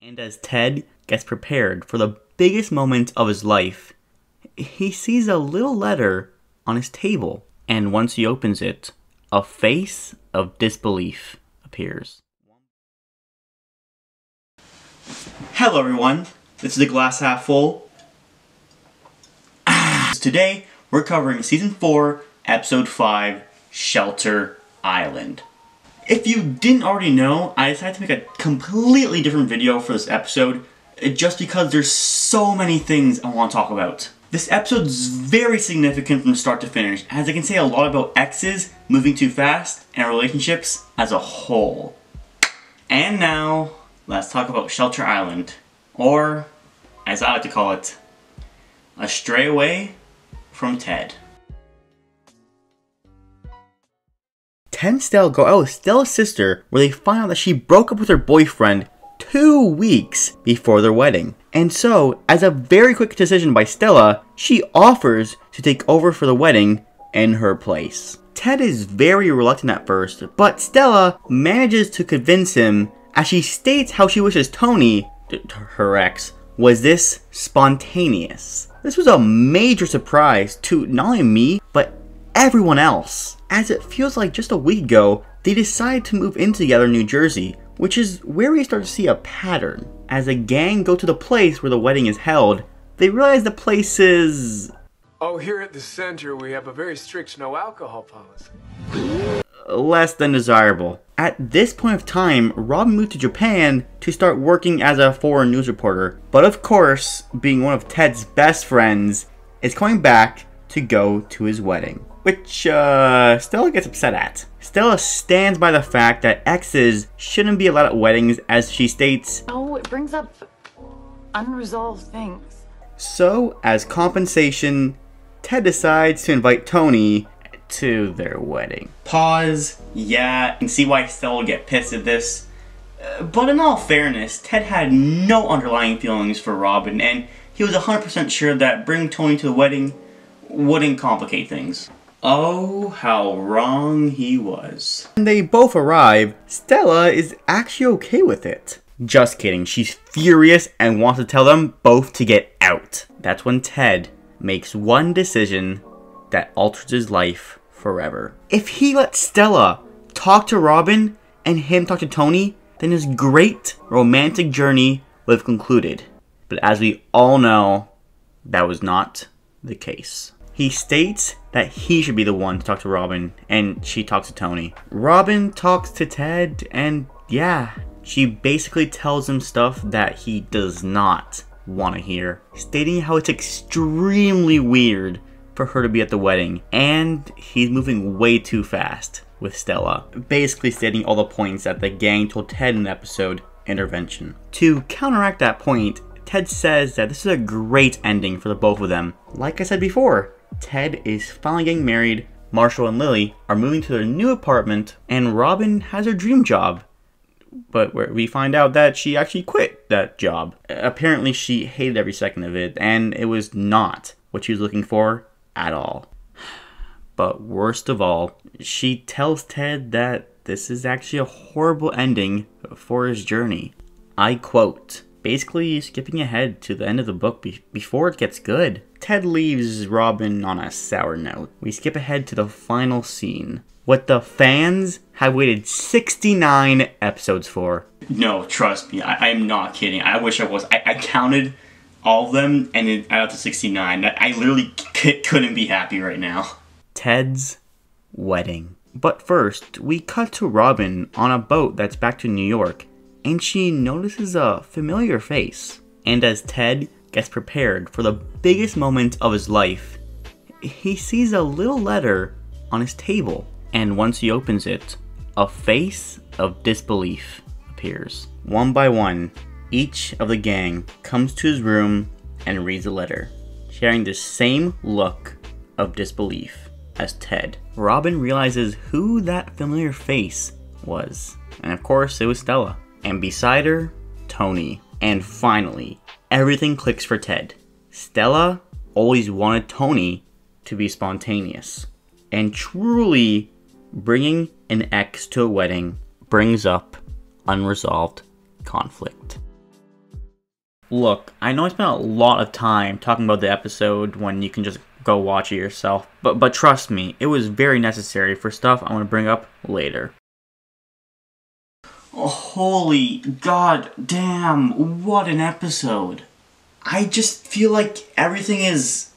And as Ted gets prepared for the biggest moment of his life, he sees a little letter on his table. And once he opens it, a face of disbelief appears. Hello everyone, this is the Glass Half Full. Today, we're covering Season 4, Episode 5, Shelter Island. If you didn't already know, I decided to make a completely different video for this episode, just because there's so many things I want to talk about. This episode is very significant from start to finish, as it can say a lot about exes moving too fast and relationships as a whole. And now, let's talk about Shelter Island, or as I like to call it, a stray away from Ted. Ted and Stella go out with Stella's sister, where they find out that she broke up with her boyfriend 2 weeks before their wedding. And so, as a very quick decision by Stella, she offers to take over for the wedding in her place. Ted is very reluctant at first, but Stella manages to convince him, as she states how she wishes Tony, her ex, was this spontaneous. This was a major surprise to not only me, but everyone else, as it feels like just a week ago, they decided to move in together in New Jersey, which is where we start to see a pattern. As the gang go to the place where the wedding is held, they realize the place is... Oh, here at the center we have a very strict no alcohol policy. less than desirable. At this point of time, Robin moved to Japan to start working as a foreign news reporter, but of course, being one of Ted's best friends, is coming back to go to his wedding, which Stella gets upset at. Stella stands by the fact that exes shouldn't be allowed at weddings, as she states, "Oh, it brings up unresolved things." So, as compensation, Ted decides to invite Tony to their wedding. Pause. Yeah, and see why Stella would get pissed at this. But in all fairness, Ted had no underlying feelings for Robin, and he was 100% sure that bringing Tony to the wedding wouldn't complicate things. Oh, how wrong he was. When they both arrive, Stella is actually okay with it. Just kidding, she's furious and wants to tell them both to get out. That's when Ted makes one decision that alters his life forever. If he let Stella talk to Robin and him talk to Tony, then his great romantic journey would have concluded. But as we all know, that was not the case. He states that he should be the one to talk to Robin, and she talks to Tony. Robin talks to Ted, and yeah, she basically tells him stuff that he does not want to hear, stating how it's extremely weird for her to be at the wedding, and he's moving way too fast with Stella, basically stating all the points that the gang told Ted in the episode Intervention. To counteract that point, Ted says that this is a great ending for the both of them. Like I said before, Ted is finally getting married, Marshall and Lily are moving to their new apartment, and Robin has her dream job. But where we find out that she actually quit that job. Apparently she hated every second of it, and it was not what she was looking for at all. But worst of all, she tells Ted that this is actually a horrible ending for his journey. I quote, basically skipping ahead to the end of the book before it gets good. Ted leaves Robin on a sour note. We skip ahead to the final scene, what the fans have waited 69 episodes for. No, trust me, I am not kidding. I wish I was. I counted all of them and it added up to 69. I literally couldn't be happy right now. Ted's wedding. But first, we cut to Robin on a boat that's back to New York, and she notices a familiar face. And as Ted gets prepared for the biggest moment of his life, he sees a little letter on his table. And once he opens it, a face of disbelief appears. One by one, each of the gang comes to his room and reads the letter, sharing the same look of disbelief as Ted. Robin realizes who that familiar face was, and of course it was Stella. And beside her, Tony. And finally, everything clicks for Ted. Stella always wanted Tony to be spontaneous, and truly bringing an ex to a wedding brings up unresolved conflict. Look, I know I spent a lot of time talking about the episode when you can just go watch it yourself, but trust me, it was very necessary for stuff I want to bring up later. Oh, holy god damn, what an episode. I just feel like everything is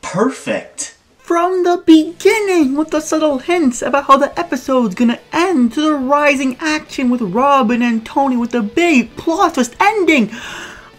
perfect. From the beginning, with the subtle hints about how the episode's gonna end, to the rising action with Robin and Tony with the big plot twist ending,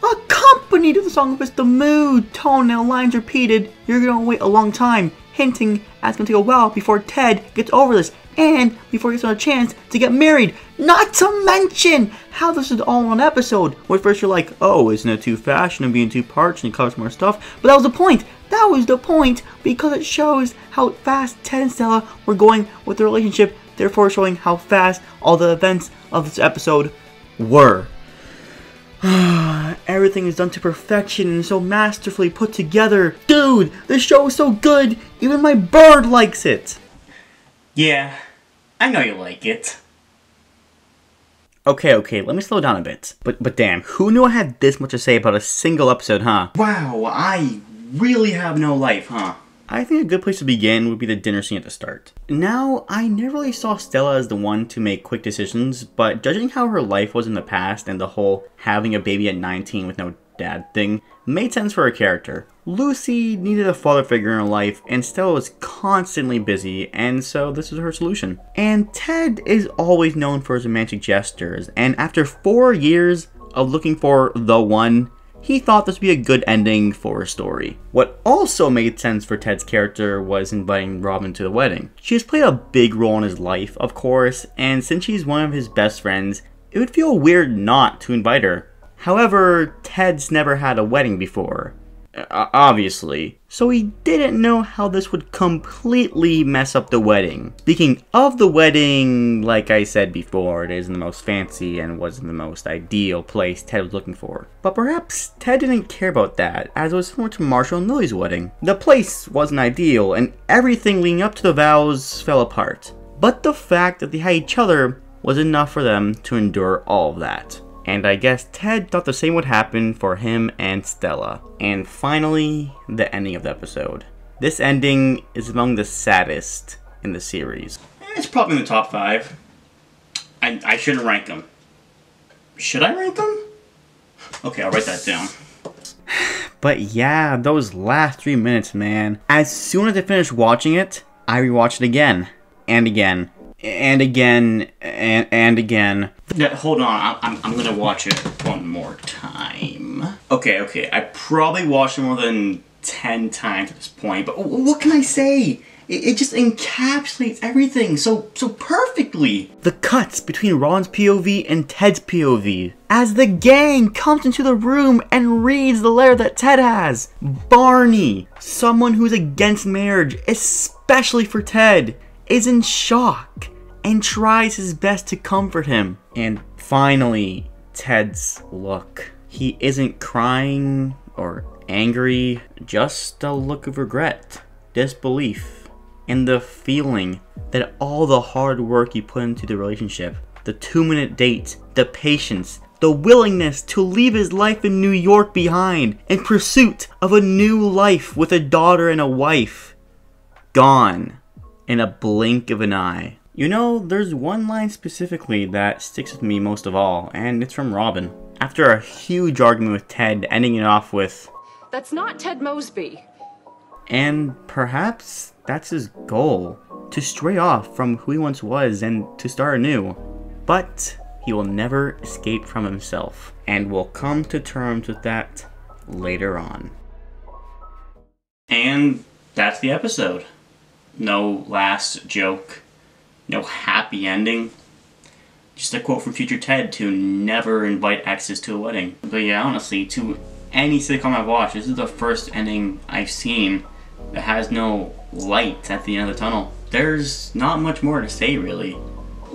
accompanied with the song of the mood, tone, and lines repeated, you're gonna wait a long time, hinting that it's gonna take a while before Ted gets over this, and before he gets another chance to get married. Not to mention how this is all one episode, where first you're like, oh, isn't it too fast and being 2 parts and it covers more stuff? But that was the point. That was the point, because it shows how fast Ted and Stella were going with their relationship, therefore showing how fast all the events of this episode were. Everything is done to perfection and so masterfully put together. Dude, this show is so good, even my bird likes it. Yeah, I know you like it. Okay, let me slow down a bit. But damn, who knew I had this much to say about a single episode, huh? Wow, I really have no life, huh? I think a good place to begin would be the dinner scene at the start. Now, I never really saw Stella as the one to make quick decisions, but judging how her life was in the past and the whole having a baby at 19 with no dad thing made sense for her character. Lucy needed a father figure in her life, and Stella was constantly busy, and so this was her solution. And Ted is always known for his romantic gestures, and after 4 years of looking for the one, he thought this would be a good ending for a story. What also made sense for Ted's character was inviting Robin to the wedding. She has played a big role in his life, of course, and since she's one of his best friends, it would feel weird not to invite her. However, Ted's never had a wedding before, obviously, so he didn't know how this would completely mess up the wedding. Speaking of the wedding, like I said before, it isn't the most fancy and wasn't the most ideal place Ted was looking for. But perhaps Ted didn't care about that, as it was similar to Marshall and Lily's wedding. The place wasn't ideal, and everything leading up to the vows fell apart. But the fact that they had each other was enough for them to endure all of that. And I guess Ted thought the same would happen for him and Stella. And finally, the ending of the episode. This ending is among the saddest in the series. It's probably in the top 5. I shouldn't rank them. Should I rank them? Okay, I'll write that down. But yeah, those last 3 minutes, man. As soon as I finished watching it, I rewatched it again. And again. And again, and again. Yeah, hold on, I'm gonna watch it one more time. Okay, I probably watched it more than 10 times at this point, but what can I say? It just encapsulates everything so perfectly. The cuts between Ron's POV and Ted's POV. As the gang comes into the room and reads the letter that Ted has. Barney, someone who's against marriage, especially for Ted, is in shock and tries his best to comfort him. And finally, Ted's look. He isn't crying or angry, just a look of regret, disbelief, and the feeling that all the hard work you put into the relationship, the 2-minute date, the patience, the willingness to leave his life in New York behind in pursuit of a new life with a daughter and a wife, gone in a blink of an eye. You know, there's one line specifically that sticks with me most of all, and it's from Robin. After a huge argument with Ted, ending it off with, "That's not Ted Mosby." And perhaps that's his goal, to stray off from who he once was and to start anew. But he will never escape from himself, and will come to terms with that later on. And that's the episode. No last joke, no happy ending. Just a quote from future Ted to never invite exes to a wedding. But yeah, honestly, to any sitcom I've watched, this is the first ending I've seen that has no light at the end of the tunnel. There's not much more to say, really.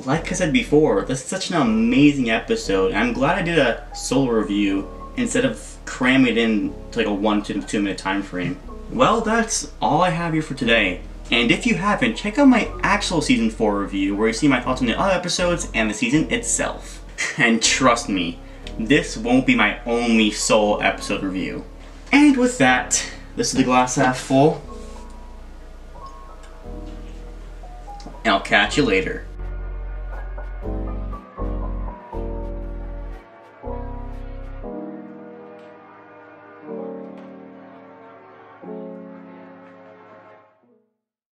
Like I said before, this is such an amazing episode, and I'm glad I did a solo review instead of cramming it in to like a 1 to 2 minute time frame. Well, that's all I have here for today. And if you haven't, check out my actual Season 4 review where you see my thoughts on the other episodes and the season itself. And trust me, this won't be my only solo episode review. And with that, this is the glass half full. And I'll catch you later.